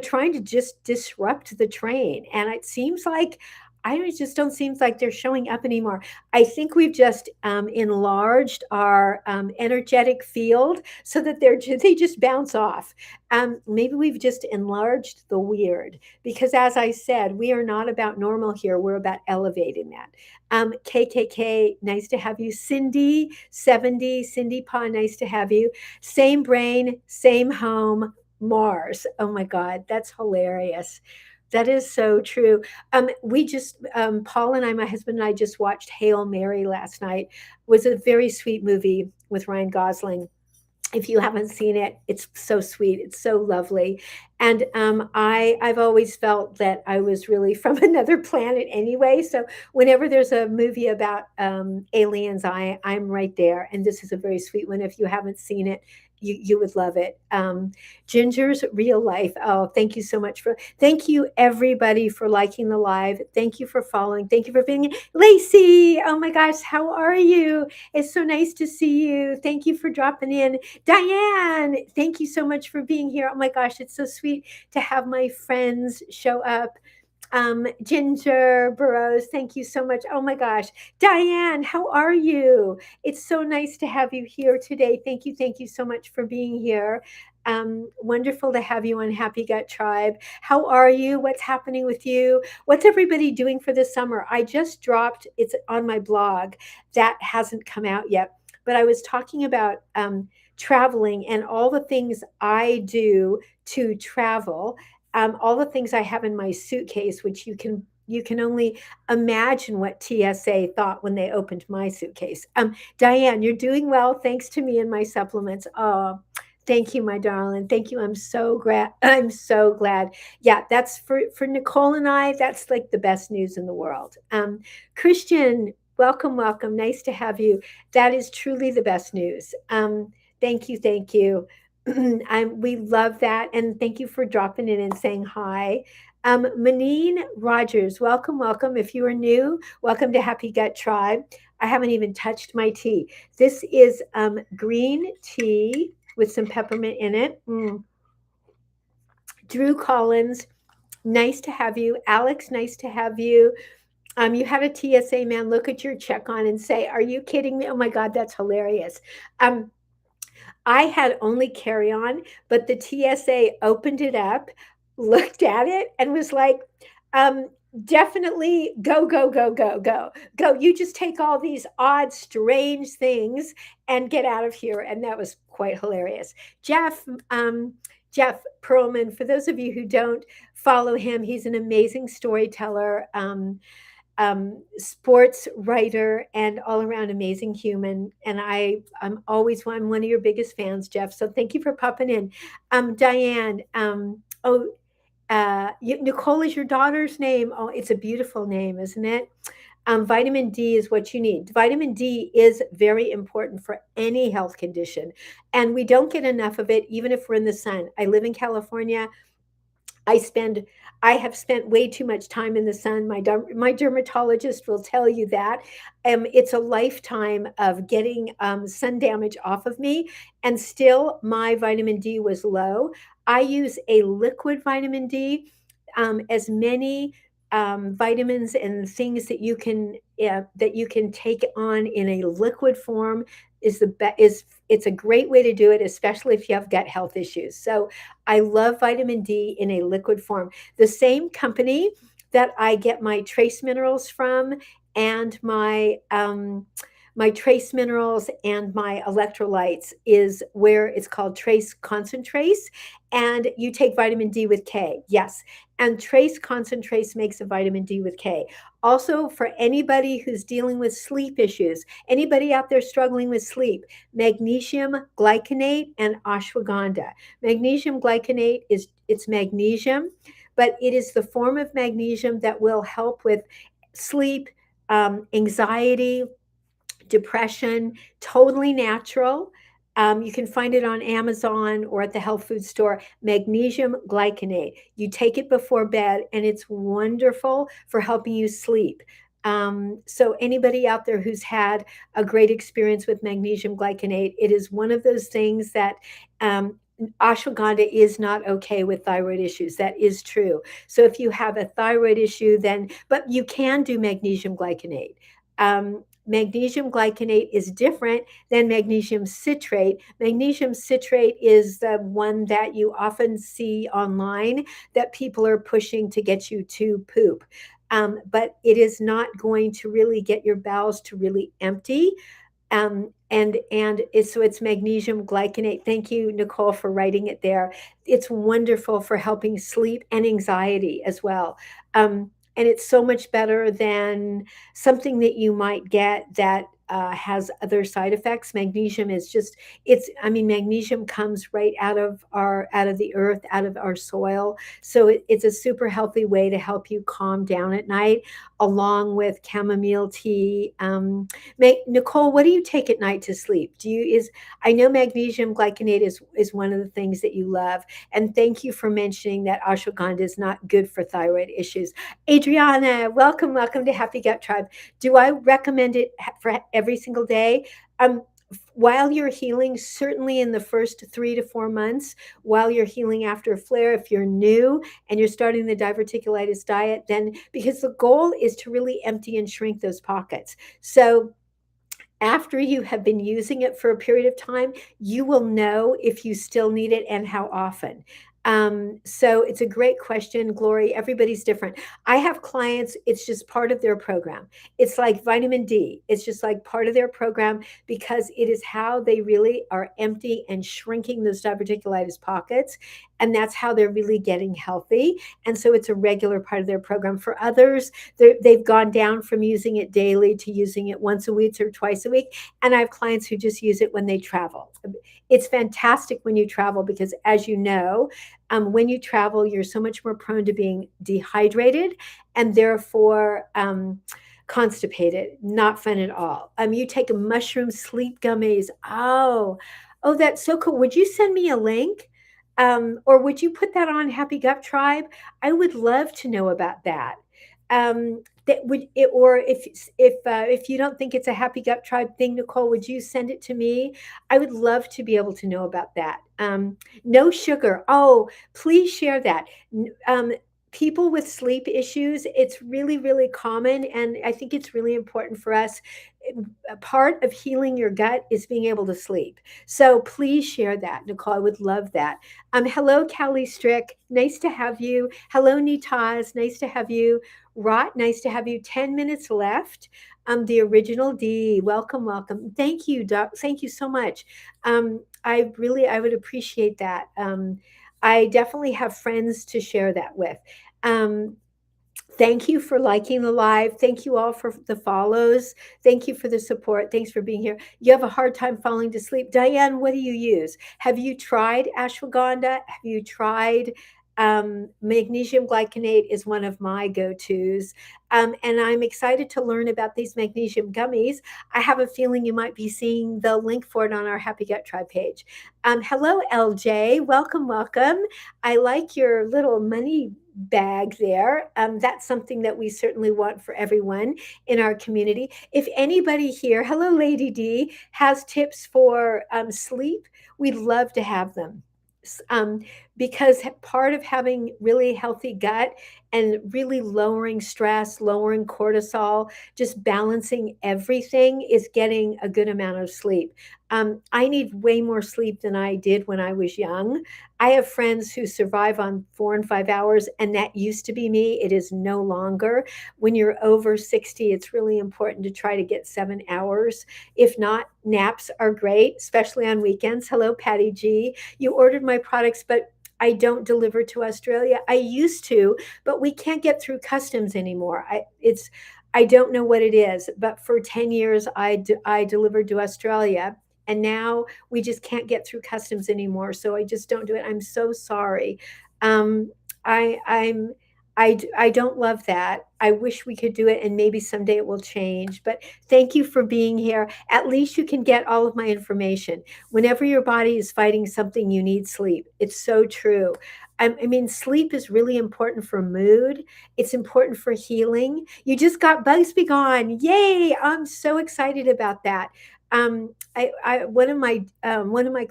trying to just disrupt the train. And it seems like I just don't seem like they're showing up anymore. I think we've just enlarged our energetic field so that they just bounce off. Maybe we've just enlarged the weird, because as I said, we are not about normal here. We're about elevating that. KKK, nice to have you. Cindy, 70, Cindy Pa, nice to have you. Same brain, same home, Mars. Oh my God, that's hilarious. That is so true. We just, Paul and I, my husband and I, just watched Hail Mary last night. It was a very sweet movie with Ryan Gosling. If you haven't seen it, it's so sweet. It's so lovely. And I've always felt that I was really from another planet anyway. So whenever there's a movie about aliens, I'm right there. And this is a very sweet one. If you haven't seen it, you would love it. Ginger's Real Life. Oh, thank you so much thank you everybody for liking the live. Thank you for following. Thank you for being Lacey. Oh my gosh, how are you? It's so nice to see you. Thank you for dropping in. Diane, thank you so much for being here. Oh my gosh, it's so sweet to have my friends show up. Ginger Burrows, thank you so much. Oh my gosh. Diane, how are you? It's so nice to have you here today. Thank you so much for being here. Wonderful to have you on Happy Gut Tribe. How are you? What's happening with you? What's everybody doing for the summer? I just dropped, it's on my blog, that hasn't come out yet, but I was talking about traveling and all the things I do to travel, all the things I have in my suitcase, which you can only imagine what TSA thought when they opened my suitcase. Diane, you're doing well thanks to me and my supplements. Oh, thank you, my darling. Thank you. I'm so glad. I'm so glad. Yeah, that's for Nicole and I. That's like the best news in the world. Christian, welcome, welcome. Nice to have you. That is truly the best news. Thank you, thank you. We love that, and thank you for dropping in and saying hi. Manine Rogers, welcome, welcome. If you are new, welcome to Happy Gut Tribe. I haven't even touched my tea. This is green tea with some peppermint in it. Drew Collins, nice to have you. Alex, nice to have you. You had a TSA man look at your check on and say, "Are you kidding me? Oh my God, that's hilarious." I had only carry on, but the TSA opened it up, looked at it, and was like, um, definitely go, go, go, go, go, go. You just take all these odd, strange things and get out of here. And that was quite hilarious. Jeff Perlman, for those of you who don't follow him, he's an amazing storyteller. Sports writer and all around amazing human. And I'm one of your biggest fans, Jeff. So thank you for popping in. Diane, Nicole is your daughter's name. Oh, it's a beautiful name, isn't it? Vitamin D is what you need. Vitamin D is very important for any health condition, and we don't get enough of it, even if we're in the sun. I live in California. I spend I have spent way too much time in the sun. My dermatologist will tell you that. It's a lifetime of getting sun damage off of me, and still my vitamin D was low. I use a liquid vitamin D. As many vitamins and things that you can take on in a liquid form is the best. Is It's a great way to do it, especially if you have gut health issues. So I love vitamin D in a liquid form. The same company that I get my trace minerals from, and my trace minerals and my electrolytes, is where it's called Trace Concentrates. And you take vitamin D with K. Yes. And Trace Concentrates makes a vitamin D with K. Also, for anybody who's dealing with sleep issues, anybody out there struggling with sleep, magnesium glycinate and ashwagandha. Magnesium glycinate it's magnesium, but it is the form of magnesium that will help with sleep, anxiety, depression, totally natural. You can find it on Amazon or at the health food store. Magnesium glycinate. You take it before bed, and it's wonderful for helping you sleep. So anybody out there who's had a great experience with magnesium glycinate, it is one of those things that ashwagandha is not okay with thyroid issues. That is true. So if you have a thyroid issue, but you can do magnesium glycinate. Magnesium glycinate is different than magnesium citrate. Magnesium citrate is the one that you often see online that people are pushing to get you to poop. But it is not going to really get your bowels to really empty. So it's magnesium glycinate. Thank you, Nicole, for writing it there. It's wonderful for helping sleep and anxiety as well. And it's so much better than something that you might get that has other side effects. Magnesium is just, I mean, magnesium comes right out of the earth, out of our soil. So it's a super healthy way to help you calm down at night, along with chamomile tea. Nicole, what do you take at night to sleep? I know magnesium glycinate is one of the things that you love. And thank you for mentioning that ashwagandha is not good for thyroid issues. Adriana, welcome to Happy Gut Tribe. Do I recommend it for every single day? While you're healing, certainly in the first 3 to 4 months, while you're healing after a flare, if you're new and you're starting the diverticulitis diet, then because the goal is to really empty and shrink those pockets. So after you have been using it for a period of time, you will know if you still need it and how often. So it's a great question, Glory. Everybody's different. I have clients, it's just part of their program. It's like vitamin D. It's just like part of their program because it is how they really are empty and shrinking those diverticulitis pockets. And that's how they're really getting healthy. And so it's a regular part of their program. For others, they've gone down from using it daily to using it once a week or twice a week. And I have clients who just use it when they travel. It's fantastic when you travel because, as you know, when you travel, you're so much more prone to being dehydrated and therefore constipated. Not fun at all. You take a mushroom sleep gummies. Oh, that's so cool. Would you send me a link? Or would you put that on Happy Gut Tribe? I would love to know about that. That would it, or if you don't think it's a Happy Gut Tribe thing, Nicole, would you send it to me? I would love to be able to know about that. No sugar. Oh, please share that. People with sleep issues, it's really, really common, and I think it's really important for us. A part of healing your gut is being able to sleep. So please share that, Nicole. I would love that. Hello, Callie Strick. Nice to have you. Hello, Nitaz. Nice to have you. Rot, nice to have you. 10 minutes left. The original D. Welcome. Thank you, Doc. Thank you so much. I would appreciate that. I definitely have friends to share that with. Um, Thank you for liking the live. Thank you all for the follows. Thank you for the support. Thanks for being here. You have a hard time falling to sleep. Diane, what do you use? Have you tried ashwagandha? Have you tried magnesium glycinate is one of my go-tos. And I'm excited to learn about these magnesium gummies. I have a feeling you might be seeing the link for it on our Happy Gut Tribe page. Hello, LJ. Welcome. I like your little money bag there. That's something that we certainly want for everyone in our community. If anybody here, hello, Lady D, has tips for sleep, we'd love to have them. Because part of having really healthy gut and really lowering stress, lowering cortisol, just balancing everything is getting a good amount of sleep. I need way more sleep than I did when I was young. I have friends who survive on 4 and 5 hours, and that used to be me. It is no longer. When you're over 60, it's really important to try to get 7 hours. If not, naps are great, especially on weekends. Hello, Patty G. You ordered my products, but I don't deliver to Australia. I used to, but we can't get through customs anymore. I don't know what it is, but for 10 years I delivered to Australia, and now we just can't get through customs anymore. So I just don't do it. I'm so sorry. Um, I I'm I don't love that. I wish we could do it, and maybe someday it will change. But thank you for being here. At least you can get all of my information. Whenever your body is fighting something, you need sleep. It's so true. I mean, sleep is really important for mood. It's important for healing. You just got Bugs Be Gone. Yay! I'm so excited about that. One of my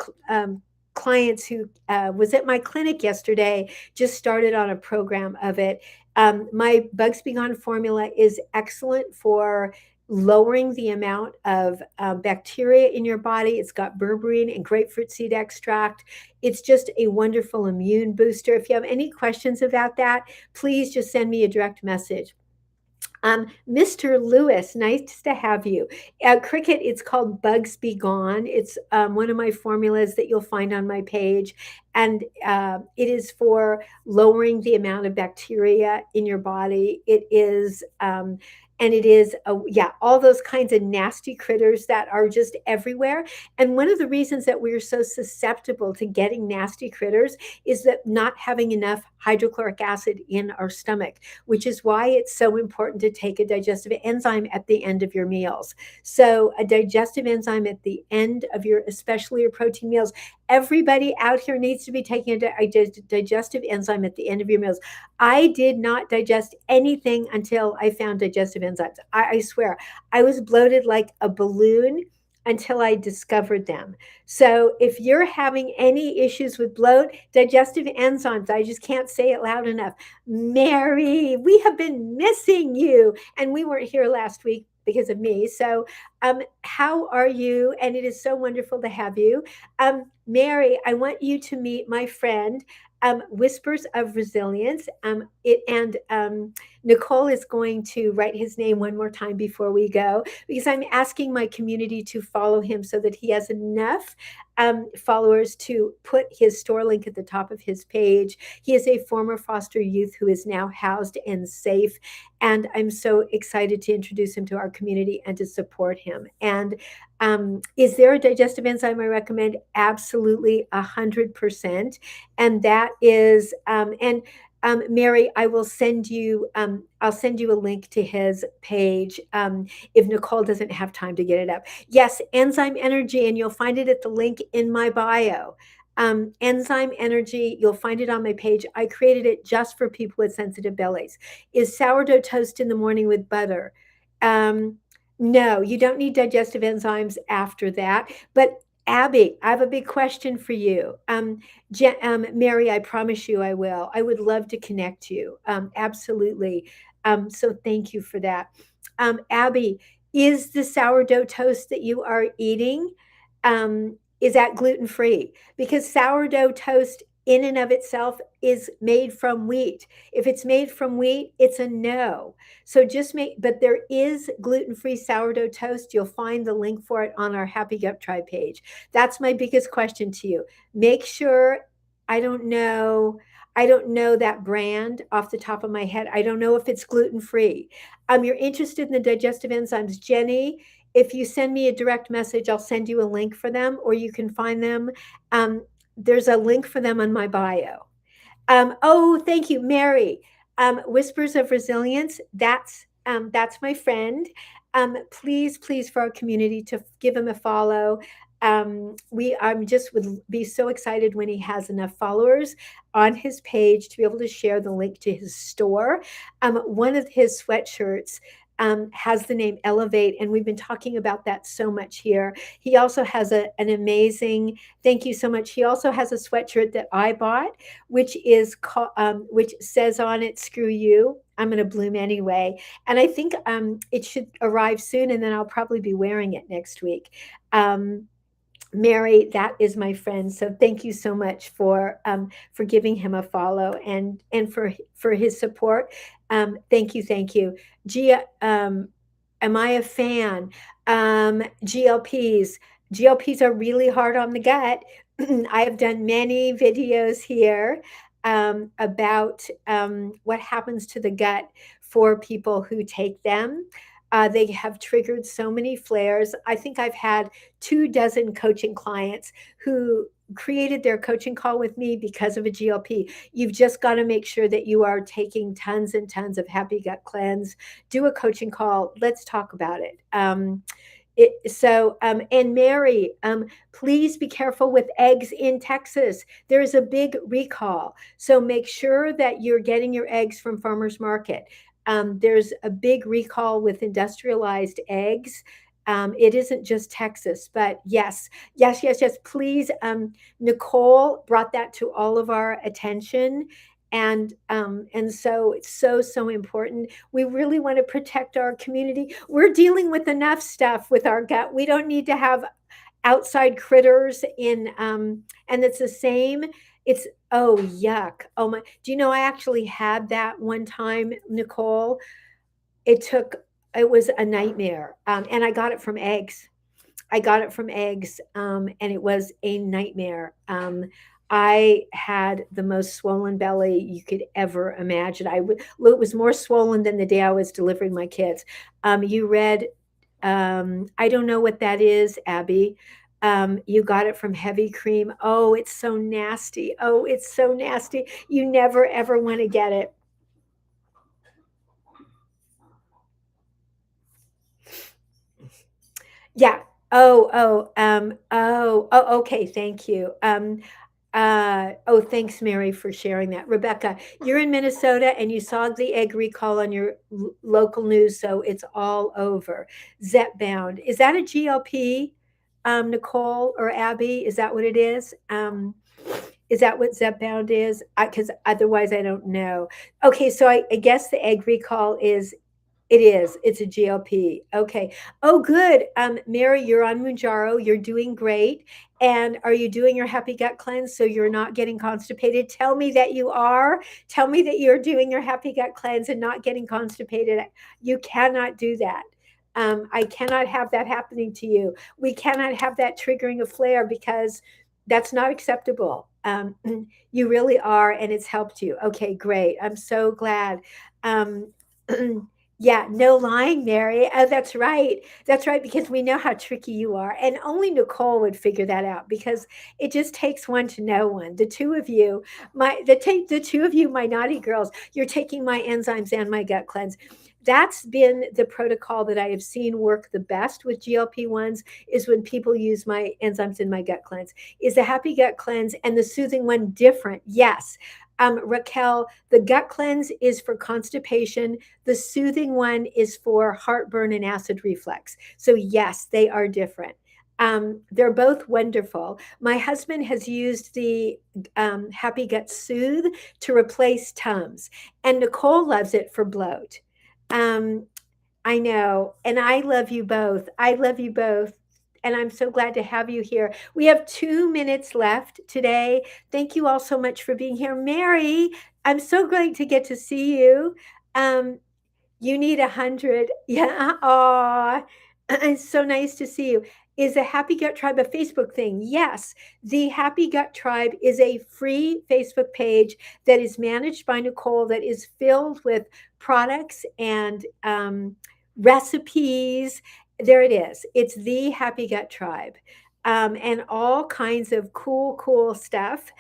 clients who was at my clinic yesterday just started on a program of it. My Bugs Be Gone formula is excellent for lowering the amount of bacteria in your body. It's got berberine and grapefruit seed extract. It's just a wonderful immune booster. If you have any questions about that, please just send me a direct message. Mr. Lewis, nice to have you. Cricket, it's called Bugs Be Gone. It's one of my formulas that you'll find on my page. And it is for lowering the amount of bacteria in your body. It is, and it is, yeah, all those kinds of nasty critters that are just everywhere. And one of the reasons that we're so susceptible to getting nasty critters is that not having enough hydrochloric acid in our stomach, which is why it's so important to take a digestive enzyme at the end of your meals. So a digestive enzyme at the end of your, especially your protein meals, everybody out here needs to be taking a digestive enzyme at the end of your meals. I did not digest anything until I found digestive enzymes. I swear, I was bloated like a balloon until I discovered them. So if you're having any issues with bloat, digestive enzymes, I just can't say it loud enough. Mary, we have been missing you. And we weren't here last week because of me. So how are you? And it is so wonderful to have you. Mary, I want you to meet my friend, Whispers of Resilience. Nicole is going to write his name one more time before we go, because I'm asking my community to follow him so that he has enough followers to put his store link at the top of his page. He is a former foster youth who is now housed and safe. And I'm so excited to introduce him to our community and to support him. And is there a digestive enzyme I recommend? Absolutely, 100%. And that is, Mary, I will send you. I'll send you a link to his page if Nicole doesn't have time to get it up. Yes, Enzyme Energy, and you'll find it at the link in my bio. Enzyme Energy, you'll find it on my page. I created it just for people with sensitive bellies. Is sourdough toast in the morning with butter? No, you don't need digestive enzymes after that. But Abby, I have a big question for you. Mary, I promise you I will. I would love to connect you. Absolutely. So thank you for that. Abby, is the sourdough toast that you are eating, is that gluten free? Because sourdough toast in and of itself is made from wheat. If it's made from wheat, it's a no. So just make, but there is gluten-free sourdough toast. You'll find the link for it on our Happy Gut Tribe page. That's my biggest question to you. Make sure, I don't know, I don't know that brand off the top of my head. I don't know if it's gluten-free. You're interested in the digestive enzymes. Jenny, if you send me a direct message, I'll send you a link for them, or you can find them. There's a link for them on my bio. Oh, thank you, Mary. Whispers of Resilience. That's my friend. Please, please, for our community to give him a follow. I'm just would be so excited when he has enough followers on his page to be able to share the link to his store. One of his sweatshirts has the name Elevate, and we've been talking about that so much here. He also has an amazing, thank you so much. He also has a sweatshirt that I bought, which is called, which says on it, "Screw you, I'm going to bloom anyway." And I think it should arrive soon, and then I'll probably be wearing it next week. Mary, that is my friend. So thank you so much for giving him a follow and for his support. Thank you, thank you. Gia, am I a fan? GLPs. GLPs are really hard on the gut. I have done many videos here about what happens to the gut for people who take them. They have triggered so many flares. I think I've had 24 coaching clients who created their coaching call with me because of a GLP. You've just got to make sure that you are taking tons and tons of Happy Gut Cleanse. Do a coaching call. Let's talk about it. And Mary, please be careful with eggs in Texas. There is a big recall. So make sure that you're getting your eggs from farmers market. There's a big recall with industrialized eggs. It isn't just Texas, but yes. Please, Nicole brought that to all of our attention. And so it's so important. We really want to protect our community. We're dealing with enough stuff with our gut. We don't need to have outside critters in, and it's the same. It's, yuck. Oh my, do you know, I actually had that one time, Nicole. it took, it was a nightmare. And I got it from eggs. I got it from eggs, and it was a nightmare. I had the most swollen belly you could ever imagine. It was more swollen than the day I was delivering my kids. You read, I don't know what that is, Abby. You got it from heavy cream. Oh, it's so nasty. Oh, it's so nasty. You never ever want to get it. Yeah. Okay. Thank you. Oh, thanks, Mary, for sharing that. Rebecca, you're in Minnesota and you saw the egg recall on your local news, so it's all over. Zepbound, is that a GLP, Nicole or Abby? Is that what it is? Is that what Zepbound is? Because otherwise, I don't know. Okay, so I guess the egg recall is, it is. It's a GLP. Okay. Oh, good. Mary, you're on Mounjaro. You're doing great. And are you doing your happy gut cleanse so you're not getting constipated? Tell me that you are. Tell me that you're doing your happy gut cleanse and not getting constipated. You cannot do that. I cannot have that happening to you. We cannot have that triggering a flare because that's not acceptable. You really are, and it's helped you. Okay, great. I'm so glad. Um, Yeah, no lying, Mary. That's right. That's right, because we know how tricky you are. And only Nicole would figure that out because it just takes one to know one. The two of you, the two of you, my naughty girls, you're taking my enzymes and my gut cleanse. That's been the protocol that I have seen work the best with GLP-1s is when people use my enzymes in my gut cleanse. Is the happy gut cleanse and the soothing one different? Yes. Raquel, the gut cleanse is for constipation. The soothing one is for heartburn and acid reflux. So, yes, they are different. They're both wonderful. My husband has used the Happy Gut Soothe to replace Tums, and Nicole loves it for bloat. Um, I know. And I love you both. I love you both. And I'm so glad to have you here. We have 2 minutes left today. Thank you all so much for being here. Mary, I'm so glad to get to see you. Um, you need 100. Yeah. Aw. It's so nice to see you. Is the Happy Gut Tribe a Facebook thing? Yes. The Happy Gut Tribe is a free Facebook page that is managed by Nicole that is filled with products and recipes. There it is. It's the Happy Gut Tribe, and all kinds of cool stuff.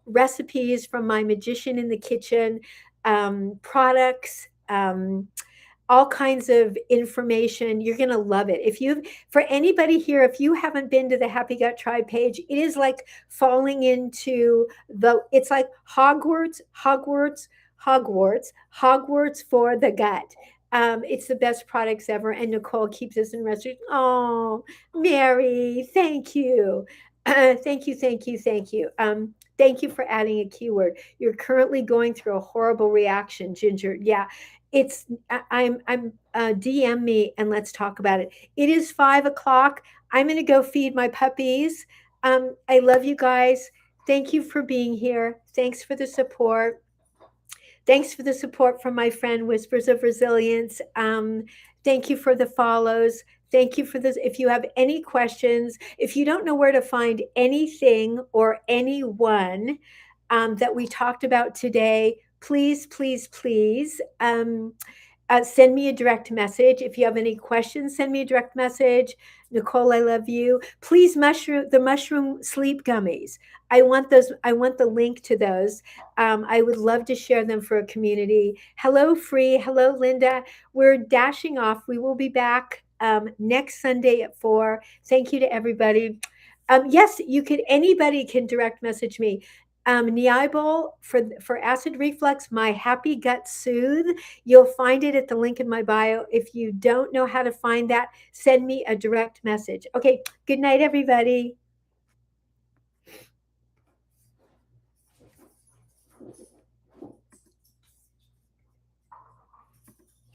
Recipes from my magician in the kitchen, products, all kinds of information. You're going to love it. If you, for anybody here, if you haven't been to the Happy Gut Tribe page, it is like falling into it's like Hogwarts for the gut. It's the best products ever. And Nicole keeps us in restaurant. Oh, Mary, thank you. Thank you. Thank you for adding a keyword. You're currently going through a horrible reaction, Ginger. Yeah, it's I'm DM me and let's talk about it. It is 5 o'clock. I'm gonna go feed my puppies. I love you guys. Thank you for being here. Thanks for the support. Thanks for the support from my friend Whispers of Resilience. Thank you for the follows. Thank you for this. If you have any questions, if you don't know where to find anything or anyone that we talked about today, please, send me a direct message. If you have any questions, send me a direct message. Nicole, I love you. Please, the mushroom sleep gummies. I want those. I want the link to those. I would love to share them for a community. Hello, Free. Hello, Linda. We're dashing off. We will be back next Sunday at 4. Thank you to everybody. Yes, you could. Anybody can direct message me. Neibol for acid reflux, my Happy Gut Soothe. You'll find it at the link in my bio. If you don't know how to find that, send me a direct message. Okay, good night, everybody.